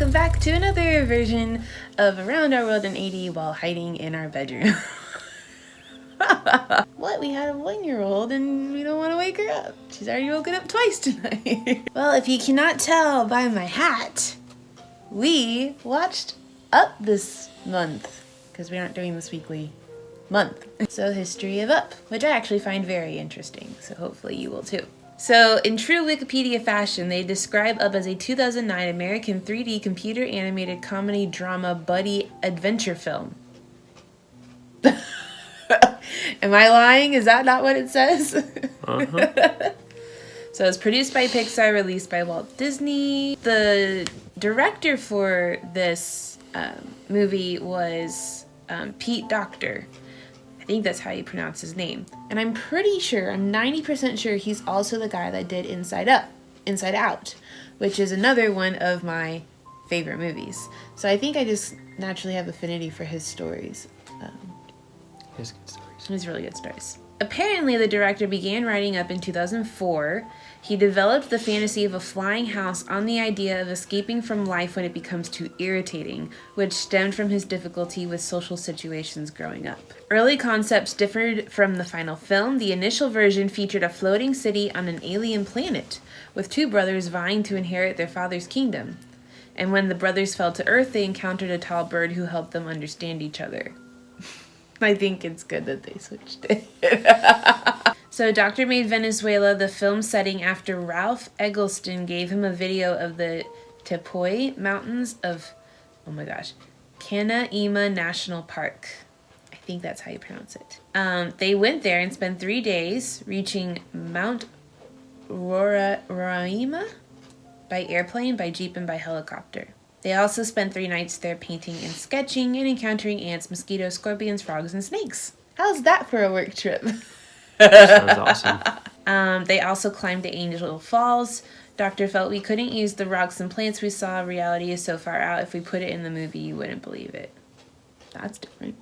welcome back to another version of Around Our World in 80 while hiding in our bedroom. What? We had a 1-year-old and we don't want to wake her up. She's already woken up twice tonight. Well, if you cannot tell by my hat, we watched Up this month, because we aren't doing this weekly month. So history of Up, which I actually find very interesting, so hopefully you will too. So, in true Wikipedia fashion, they describe Up as a 2009 American 3D computer animated comedy drama buddy adventure film. Am I lying? Is that not what it says? Uh-huh. So it's produced by Pixar, released by Walt Disney. The director for this movie was Pete Docter. I think that's how you pronounce his name. And I'm pretty sure, I'm 90% sure he's also the guy that did Inside Out, which is another one of my favorite movies. So I think I just naturally have affinity for his stories. His good stories. His really good stories. Apparently, the director began writing Up in 2004. He developed the fantasy of a flying house on the idea of escaping from life when it becomes too irritating, which stemmed from his difficulty with social situations growing up. Early concepts differed from the final film. The initial version featured a floating city on an alien planet, with two brothers vying to inherit their father's kingdom. And when the brothers fell to Earth, they encountered a tall bird who helped them understand each other. I think it's good that they switched it. So Doctor made Venezuela the film setting after Ralph Eggleston gave him a video of the Tepuy Mountains of, Canaima National Park. I think that's how you pronounce it. They went there and spent 3 days, reaching Mount Roraima by airplane, by jeep, and by helicopter. They also spent 3 nights there painting and sketching and encountering ants, mosquitoes, scorpions, frogs, and snakes. How's that for a work trip? Sounds awesome. They also climbed to Angel Falls. Doctor felt we couldn't use the rocks and plants we saw. Reality is so far out. If we put it in the movie, you wouldn't believe it. That's different.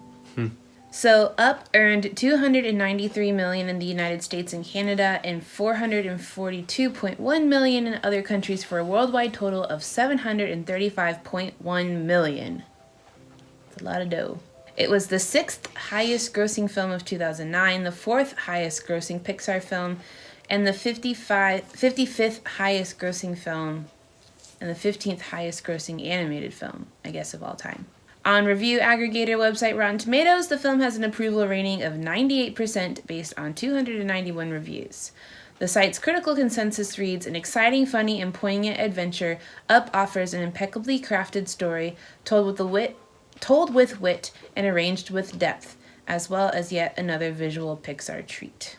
So Up earned $293 million in the United States and Canada and $442.1 million in other countries for a worldwide total of $735.1 million. That's a lot of dough. It was the 6th highest grossing film of 2009, the 4th highest grossing Pixar film, and the 55th highest grossing film, and the 15th highest grossing animated film, I guess, of all time. On review aggregator website Rotten Tomatoes, the film has an approval rating of 98% based on 291 reviews. The site's critical consensus reads, an exciting, funny, and poignant adventure, Up offers an impeccably crafted story told with wit and arranged with depth, as well as yet another visual Pixar treat.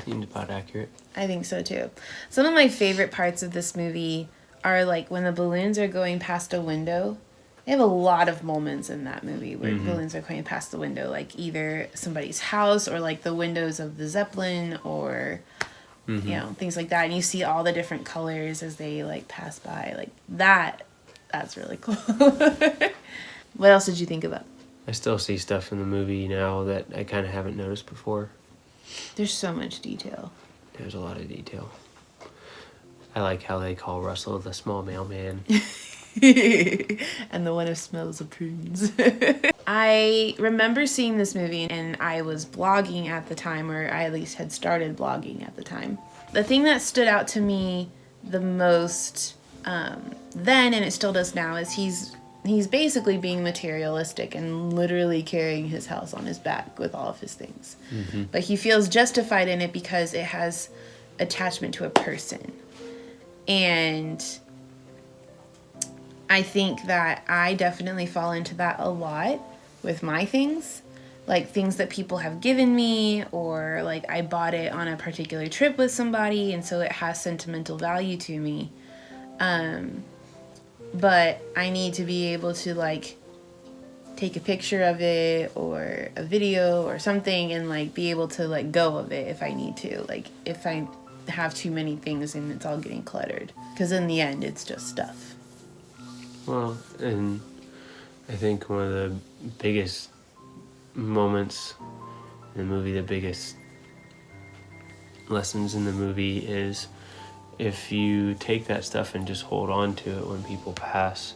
Seemed about accurate. I think so too. Some of my favorite parts of this movie are like when the balloons are going past a window. They have a lot of moments in that movie where balloons are going past the window, like either somebody's house or like the windows of the Zeppelin or, you know, things like that. And you see all the different colors as they like pass by. Like that's really cool. What else did you think about? I still see stuff in the movie now that I kind of haven't noticed before. There's so much detail. There's a lot of detail. I like how they call Russell the small mailman. And the one who smells of prunes. I remember seeing this movie and I was blogging at the time, or I at least had started blogging at the time. The thing that stood out to me the most then, and it still does now, is he's basically being materialistic and literally carrying his house on his back with all of his things. But he feels justified in it because it has attachment to a person. And I think that I definitely fall into that a lot with my things. Like things that people have given me, or like I bought it on a particular trip with somebody and so it has sentimental value to me. But I need to be able to like take a picture of it or a video or something and like be able to let go of it if I need to. Like if I have too many things and it's all getting cluttered. Because in the end, it's just stuff. Well, and I think one of the biggest moments in the movie, the biggest lessons in the movie is if you take that stuff and just hold on to it when people pass,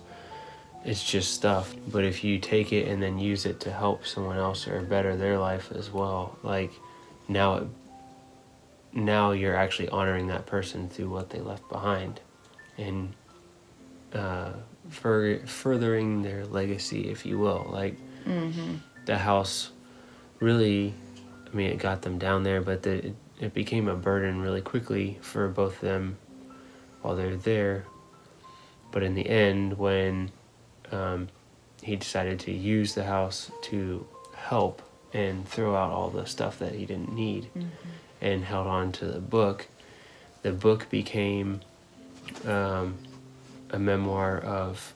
it's just stuff. But if you take it and then use it to help someone else or better their life as well, like now you're actually honoring that person through what they left behind, and furthering their legacy, if you will. Like the house really, I mean, it got them down there, but it became a burden really quickly for both of them while they're there. But in the end, when he decided to use the house to help and throw out all the stuff that he didn't need, and held on to the book became a memoir of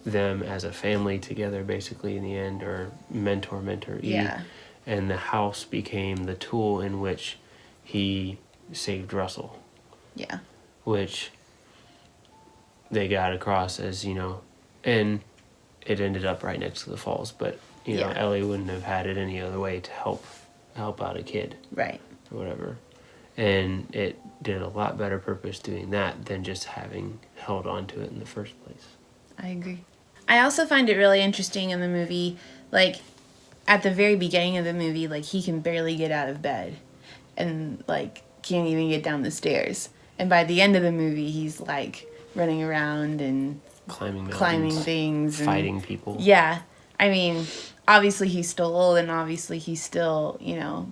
them as a family together, basically, in the end, or mentor-mentee. Yeah. And the house became the tool in which he saved Russell. Yeah. Which they got across as, and it ended up right next to the falls, but, Ellie wouldn't have had it any other way to help out a kid. Right. Or whatever. And it did a lot better purpose doing that than just having held on to it in the first place. I agree. I also find it really interesting in the movie, like, at the very beginning of the movie, like, he can barely get out of bed and, like, can't even get down the stairs. And by the end of the movie, he's, like, running around and climbing things. And, fighting people. Yeah. I mean, obviously he's still old, and obviously he's still,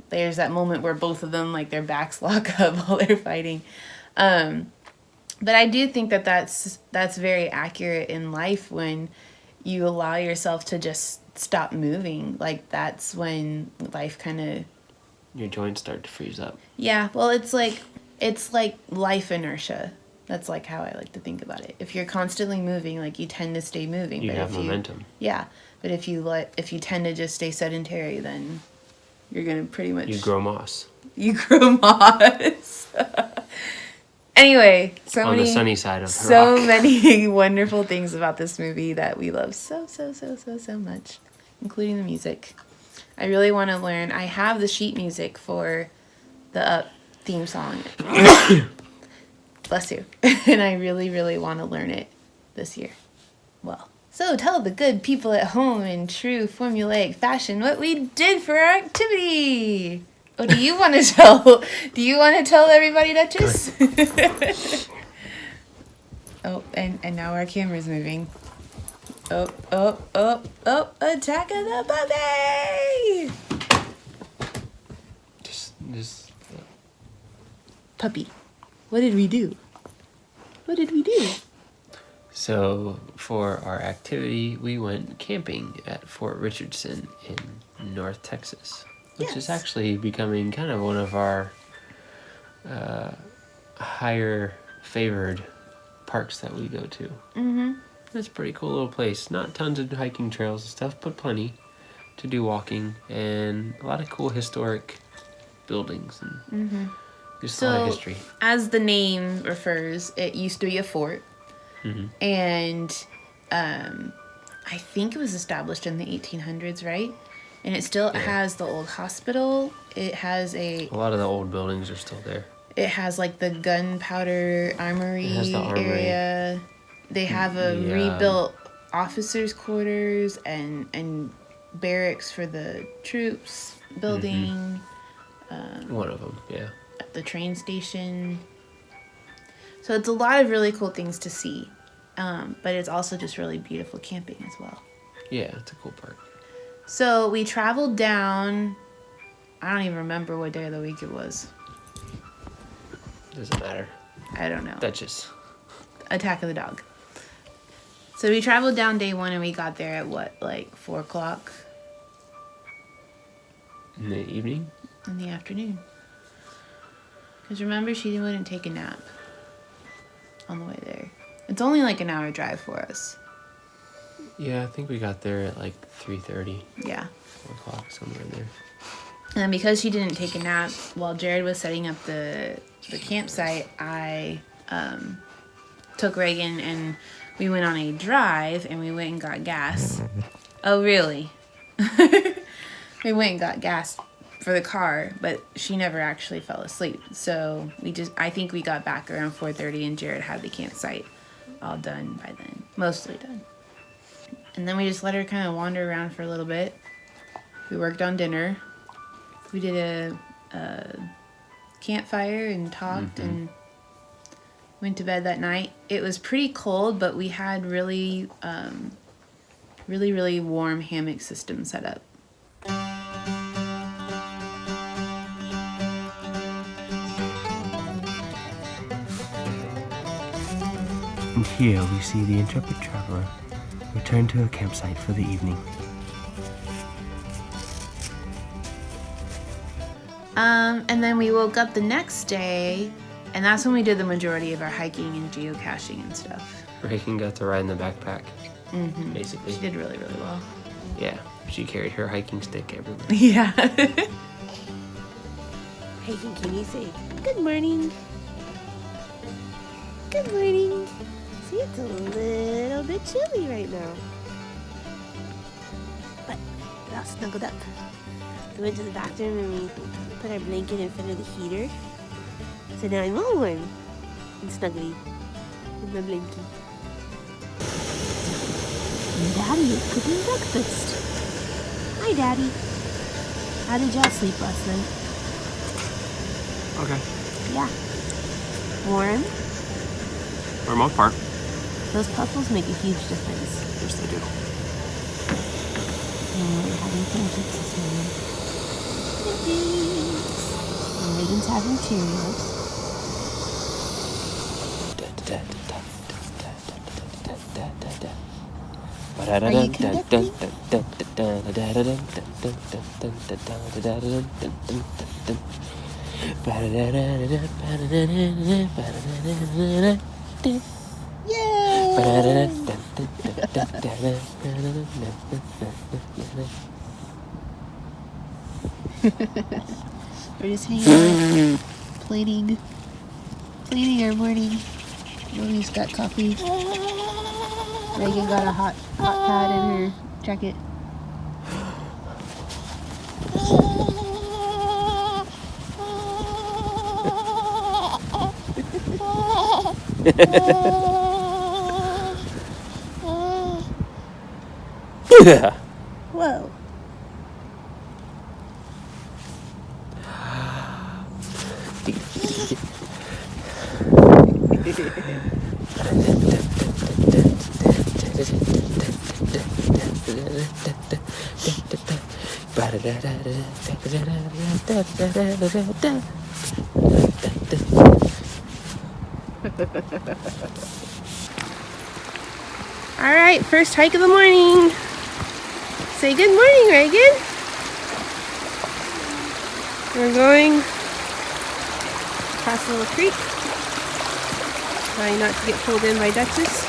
there's that moment where both of them, like, their backs lock up while they're fighting. But I do think that that's very accurate in life when you allow yourself to just stop moving. Like, that's when life kind of... Your joints start to freeze up. Yeah, well, it's like life inertia. That's, like, how I like to think about it. If you're constantly moving, like, you tend to stay moving. You have momentum. Yeah, but if you tend to just stay sedentary, then you're going to pretty much... You grow moss. You grow moss. Anyway, on the sunny side of the so rock. many wonderful things about this movie that we love so much, including the music. I really want to learn. I have the sheet music for the Up theme song. Bless you. And I really, really want to learn it this year. Well, so tell the good people at home in true formulaic fashion what we did for our activity. Oh, do you want to tell? Do you want to tell everybody, Duchess? Oh, and now our camera's moving. Oh! Attack of the puppy! Just puppy. What did we do? So for our activity, we went camping at Fort Richardson in North Texas. Which is actually becoming kind of one of our higher favored parks that we go to. Mm-hmm. It's a pretty cool little place. Not tons of hiking trails and stuff, but plenty to do walking, and a lot of cool historic buildings and just a lot of history. As the name refers, it used to be a fort, and I think it was established in the 1800s, right? And it still has the old hospital. It has a lot of the old buildings are still there. It has, like, the gunpowder armory area. They have a rebuilt officers' quarters and barracks for the troops building. One of them, yeah. At the train station. So it's a lot of really cool things to see. But it's also just really beautiful camping as well. Yeah, it's a cool park. So we traveled down, I don't even remember what day of the week it was. Doesn't matter. I don't know. Duchess. Attack of the Dog. So we traveled down day one and we got there at what, like 4 o'clock? In the evening? In the afternoon. Because remember, she wouldn't take a nap on the way there. It's only like an hour drive for us. Yeah, I think we got there at like 3:30. Yeah. 4 o'clock, somewhere in there. And because she didn't take a nap while Jared was setting up the campsite, I took Reagan and we went on a drive and we went and got gas. Oh, really? We went and got gas for the car, but she never actually fell asleep. So I think we got back around 4:30 and Jared had the campsite all done by then. Mostly done. And then we just let her kind of wander around for a little bit. We worked on dinner. We did a campfire and talked and went to bed that night. It was pretty cold, but we had really warm hammock system set up. And here we see the intrepid traveler return to a campsite for the evening. And then we woke up the next day, and that's when we did the majority of our hiking and geocaching and stuff. Reagan got to ride in the backpack, basically. She did really, really well. Yeah, she carried her hiking stick everywhere. Yeah. Reagan, can you say good morning? Good morning. See, it's a little bit chilly right now. But we're all snuggled up. So we went to the bathroom and we put our blanket in front of the heater. So now I'm all warm and snuggly in my blankie. And Daddy is cooking breakfast. Hi, Daddy. How did y'all sleep last night? Okay. Yeah. Warm? For the most part. Those puffles make a huge difference. Yes, they do. And we're having pancakes this morning. Pancakes! And Reagan's having Cheerios. Are you conducting? Yay! We're just hanging out, plating our morning. Mommy's got coffee. Reagan got a hot pad in her jacket. Yeah. Whoa. All right, first hike of the morning. Say good morning, Reagan. We're going across a little creek. Trying not to get pulled in by Duchess.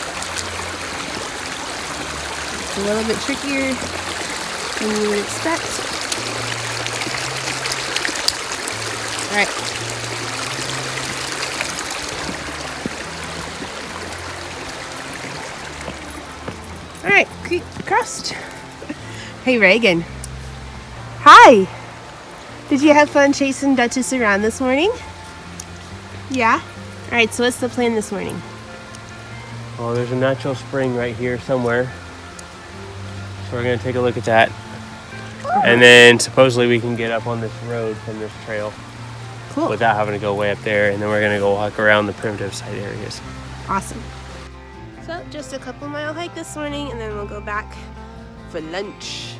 It's a little bit trickier than you would expect. All right. All right, creek crossed. Hey, Reagan. Hi. Did you have fun chasing Duchess around this morning? Yeah? All right, so what's the plan this morning? Well, there's a natural spring right here somewhere. So we're going to take a look at that. And then supposedly we can get up on this road from this trail. Cool. Without having to go way up there. And then we're going to go walk around the primitive site areas. Awesome. So just a couple mile hike this morning, and then we'll go back for lunch.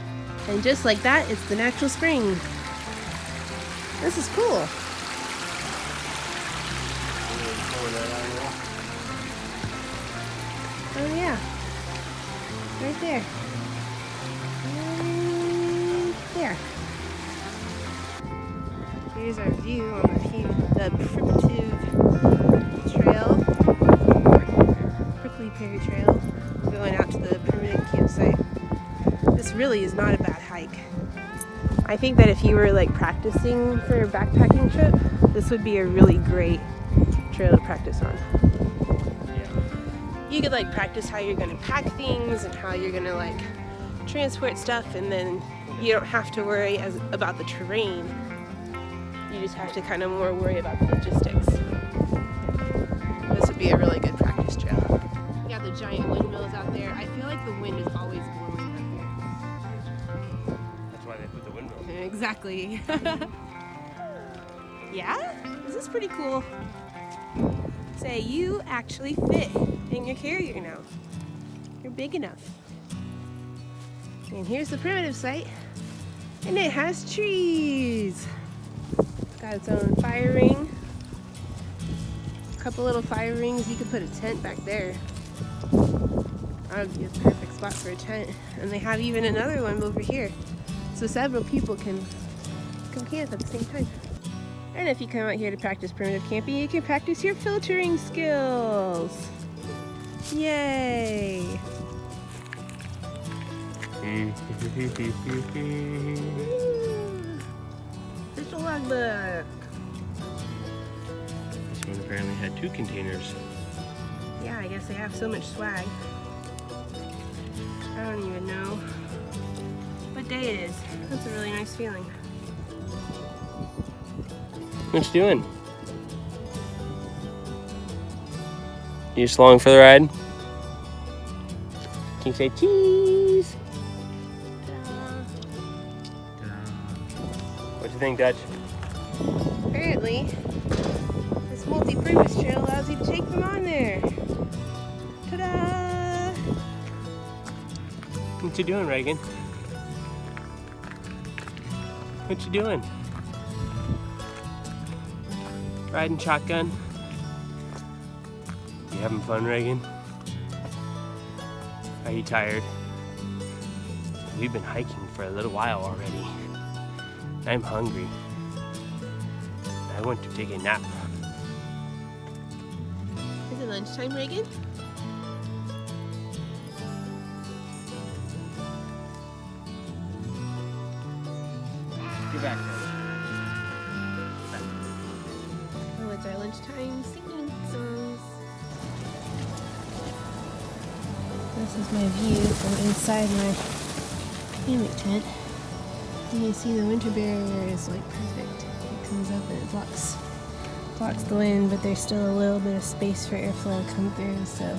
And just like that, it's the natural spring. This is cool. Oh yeah, right there. Right there. Here's our view on the primitive trail. Prickly Pear Trail, going out to the primitive campsite. This really is not a bad hike. I think that if you were like practicing for a backpacking trip, this would be a really great trail to practice on. You could like practice how you're gonna pack things and how you're gonna like transport stuff, and then you don't have to worry about the terrain. You just have to kind of more worry about the logistics. This would be a really good practice trail. You got the giant windmills out there. I feel like the wind is always blowing exactly. Yeah? This is pretty cool. Say, you actually fit in your carrier now. You're big enough. And here's the primitive site. And it has trees. It's got its own fire ring. A couple little fire rings. You could put a tent back there. That would be a perfect spot for a tent. And they have even another one over here. So several people can come camp at the same time. And if you come out here to practice primitive camping, you can practice your filtering skills. Yay! Fish a logbook. This one apparently had 2 containers. Yeah, I guess they have so much swag. I don't even know what day it is. That's a really nice feeling. What you doing? You just along for the ride? Can you say cheese? What do you think, Dutch? Apparently, this multi-purpose trail allows you to take them on there. Ta-da! What you doing, Reagan? What you doing? Riding shotgun? You having fun, Reagan? Are you tired? We've been hiking for a little while already. I'm hungry. I want to take a nap. Is it lunchtime, Reagan? Get back. Oh, it's our lunchtime singing songs. This is my view from inside my hammock tent. You can see the winter barrier is like perfect. It comes up and it blocks the wind, but there's still a little bit of space for airflow to come through, so it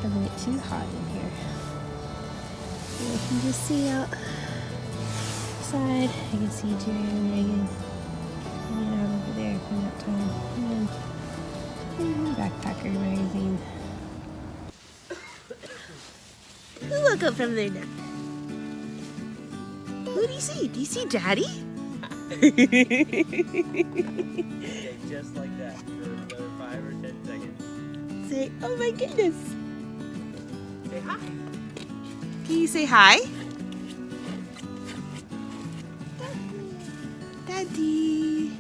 doesn't get too hot in here. And I can just see outside. I can see Jerry and Reagan hanging out over there from that time. And Backpacker magazine. Who woke up from their nap? Who do you see? Do you see Daddy? Just like that for another 5 or 10 seconds. Say, oh my goodness. Say hi. Can you say hi? Daddy.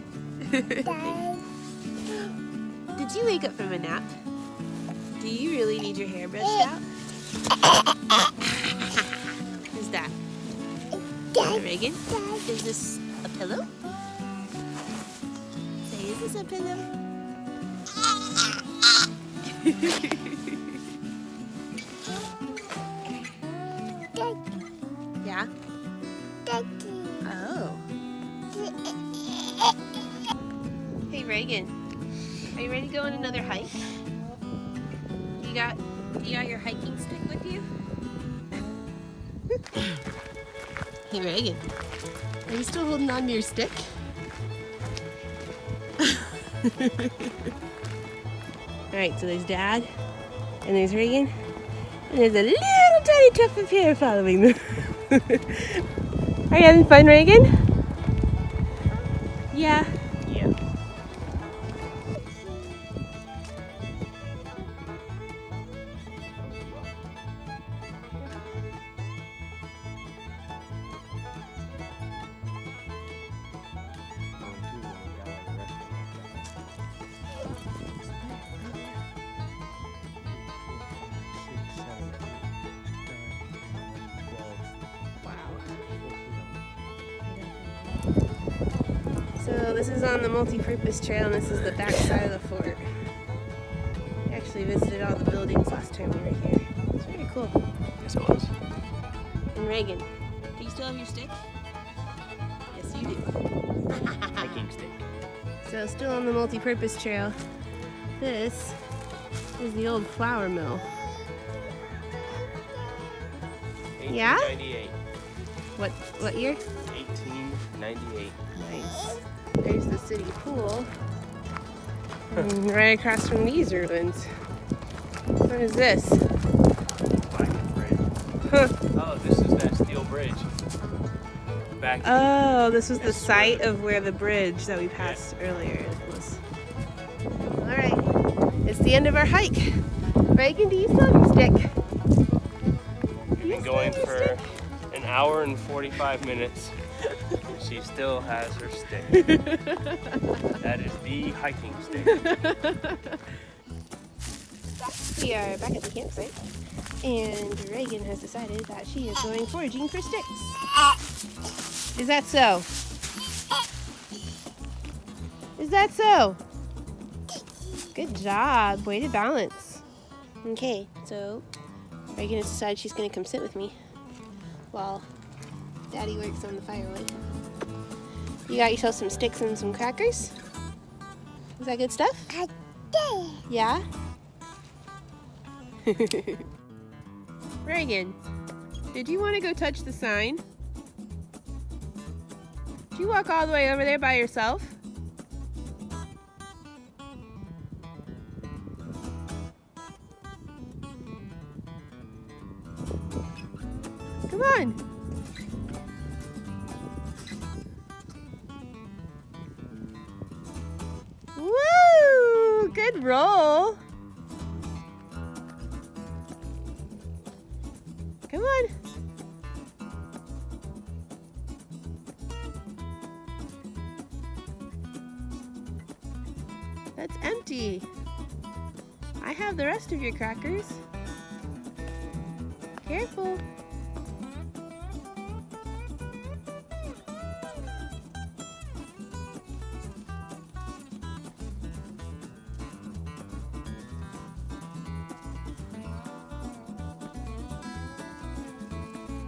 Did you wake up from a nap? Do you really need your hair brushed out? Who's that? Reagan? Is this a pillow? Say, is this a pillow? Yeah? Oh. Hey, Reagan. Are you ready to go on another hike? You got your hiking stick with you? Hey, Reagan. Are you still holding on to your stick? Alright, so there's Dad, and there's Reagan, and there's a little tiny tuft of hair following them. Are you having fun, Reagan? Yeah. Yeah. So this is on the multi-purpose trail, and this is the back side of the fort. We actually visited all the buildings last time we were here. It's pretty cool. Yes, it was. And Reagan, do you still have your stick? Yes, you do. Hiking stick. So still on the multi-purpose trail, this is the old flour mill. Yeah? 1898. What year? 1898. 1998. Nice. There's the city pool. And right across from these ruins. What is this? Huh. Oh, this is that steel bridge. Back. Oh, this was the site of where the bridge that we passed earlier was. All right, it's the end of our hike. Reagan, do you still have your stick? We've been going for an hour and 45 minutes. She still has her stick. That is the hiking stick. We are back at the campsite, and Reagan has decided that she is going foraging for sticks. Is that so? Is that so? Good job. Way to balance. Okay, so Reagan has decided she's going to come sit with me while Daddy works on the firewood. You got yourself some sticks and some crackers? Is that good stuff? Yeah? Reagan, did you want to go touch the sign? Did you walk all the way over there by yourself? Come on. Woo! Good roll. Come on. That's empty. I have the rest of your crackers. Careful.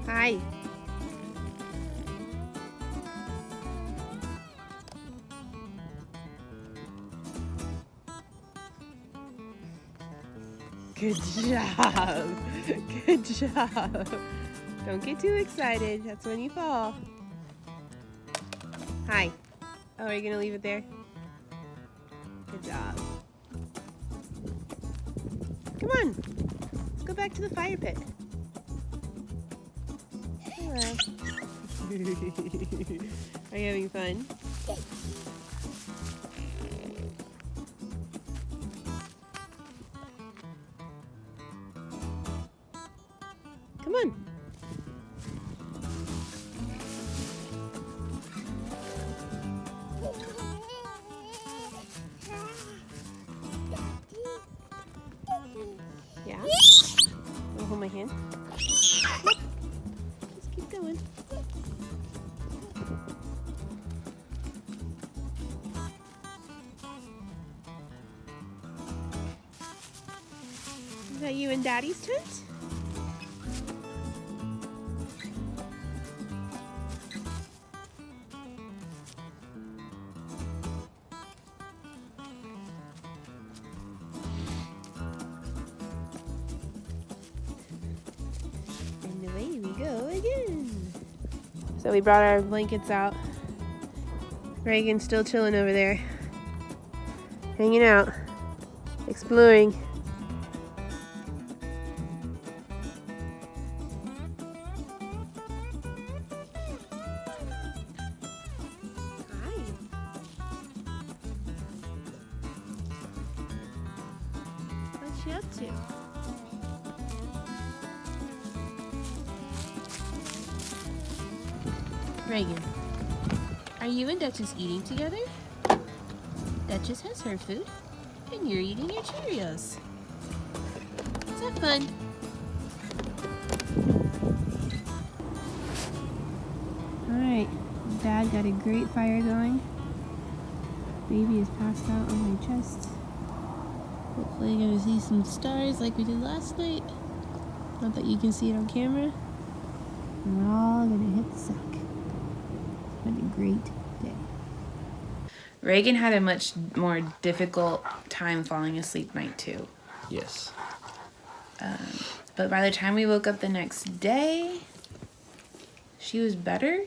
Hi. Good job. Good job. Don't get too excited. That's when you fall. Hi. Oh, are you going to leave it there? Good job. Come on. Let's go back to the fire pit. Hello. Are you having fun? Come on. Yeah? Wanna hold my hand? Nope. Just keep going. Is that you and Daddy's tent? And away we go again. So we brought our blankets out. Reagan's still chilling over there. Hanging out. Exploring. Hi. What's she up to? Reagan, are you and Duchess eating together? Duchess has her food, and you're eating your Cheerios. Is that fun? Alright, Dad got a great fire going. Baby is passed out on my chest. Hopefully you're gonna see some stars like we did last night. Not that you can see it on camera. And we're all gonna hit the sack. It's been a great day. Reagan had a much more difficult time falling asleep night two. Yes. But by the time we woke up the next day, she was better.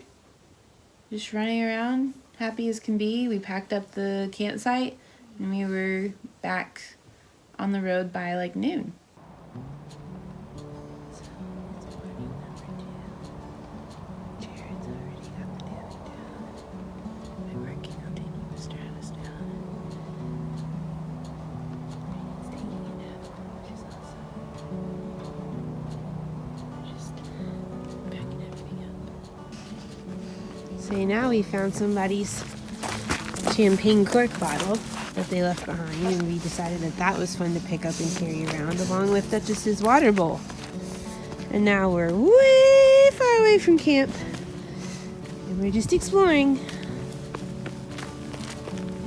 just running around, happy as can be. We packed up the campsite and we were back on the road by like noon. So now we found somebody's champagne cork bottle that they left behind, and we decided that that was fun to pick up and carry around along with Duchess's water bowl. And now we're way far away from camp, and we're just exploring.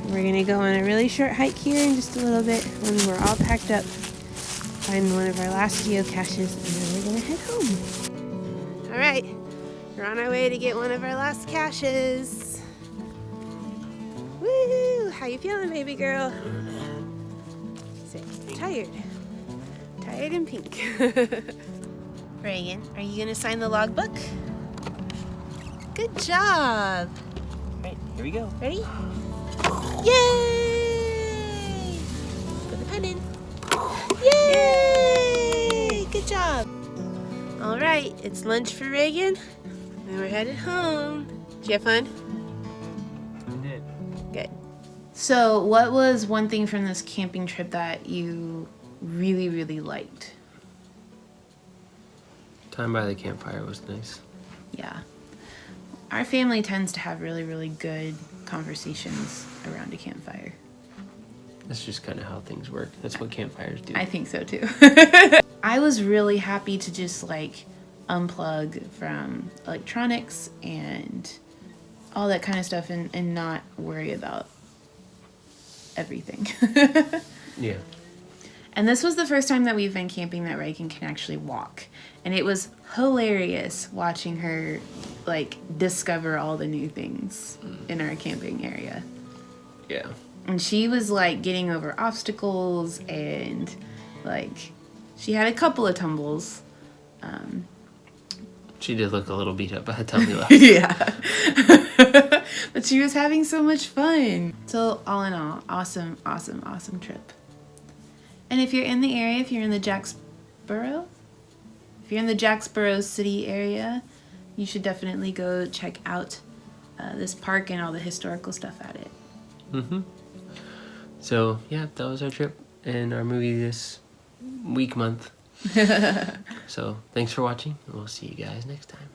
We're gonna go on a really short hike here in just a little bit when we're all packed up, find one of our last geocaches, and then we're gonna head home. All right, we're on our way to get one of our last caches. Woohoo! How you feeling, baby girl? Say, tired. Tired and pink. Reagan, are you gonna sign the logbook? Good job. All right, here we go. Ready? Yay! Put the pen in. Yay! Good job. All right, it's lunch for Reagan, and we're headed home. Did you have fun? We did. Good. So, what was one thing from this camping trip that you really, really liked? Time by the campfire was nice. Yeah. Our family tends to have really, really good conversations around a campfire. That's just kind of how things work. That's what campfires do. I think so too. I was really happy to just like unplug from electronics and all that kind of stuff and not worry about everything. Yeah. And this was the first time that we've been camping that Reagan can actually walk. And it was hilarious watching her like discover all the new things in our camping area. Yeah. And she was like getting over obstacles and like she had a couple of tumbles. She did look a little beat up by the time we left. Yeah. But she was having so much fun. So all in all, awesome trip. And if you're in the area, if you're in the Jacksboro city area, you should definitely go check out this park and all the historical stuff at it. Mm-hmm. So, yeah, that was our trip and our movie this month. So, thanks for watching, and we'll see you guys next time.